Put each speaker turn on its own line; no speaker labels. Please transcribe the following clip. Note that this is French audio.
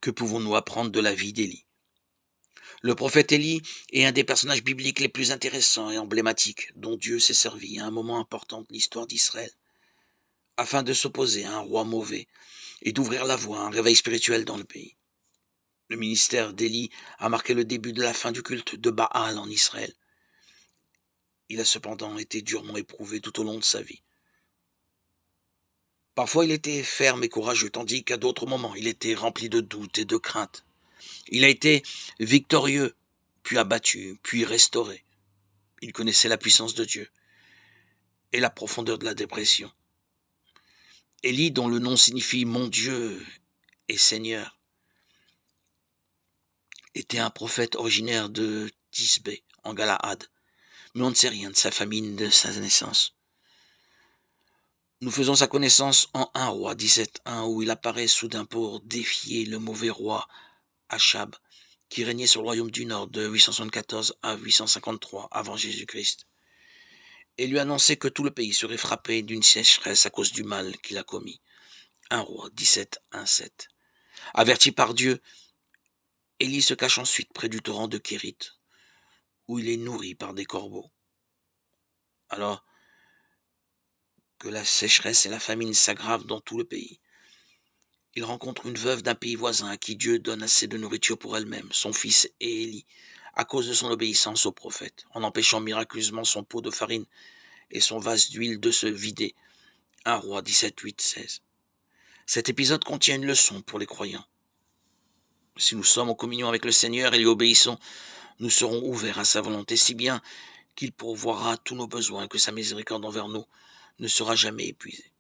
Que pouvons-nous apprendre de la vie d'Élie? Le prophète Élie est un des personnages bibliques les plus intéressants et emblématiques dont Dieu s'est servi à un moment important de l'histoire d'Israël, afin de s'opposer à un roi mauvais et d'ouvrir la voie à un réveil spirituel dans le pays. Le ministère d'Élie a marqué le début de la fin du culte de Baal en Israël. Il a cependant été durement éprouvé tout au long de sa vie. Parfois il était ferme et courageux, tandis qu'à d'autres moments il était rempli de doutes et de craintes. Il a été victorieux, puis abattu, puis restauré. Il connaissait la puissance de Dieu et la profondeur de la dépression. Élie, dont le nom signifie « mon Dieu et Seigneur », était un prophète originaire de Tisbé, en Galaad, mais on ne sait rien de sa famille ni de sa naissance. Nous faisons sa connaissance en 1 roi 17:1, où il apparaît soudain pour défier le mauvais roi Achab, qui régnait sur le royaume du Nord de 874 à 853 avant Jésus-Christ, et lui annoncer que tout le pays serait frappé d'une sécheresse à cause du mal qu'il a commis. 1 roi 17:1-7. Averti par Dieu, Élie se cache ensuite près du torrent de Kérit, où il est nourri par des corbeaux. Alors que la sécheresse et la famine s'aggravent dans tout le pays, il rencontre une veuve d'un pays voisin à qui Dieu donne assez de nourriture pour elle-même, son fils et Élie, à cause de son obéissance au prophète, en empêchant miraculeusement son pot de farine et son vase d'huile de se vider. 1 roi 17:8-16. Cet épisode contient une leçon pour les croyants. Si nous sommes en communion avec le Seigneur et lui obéissons, nous serons ouverts à sa volonté, si bien qu'il pourvoira tous nos besoins et que sa miséricorde envers nous ne sera jamais épuisée.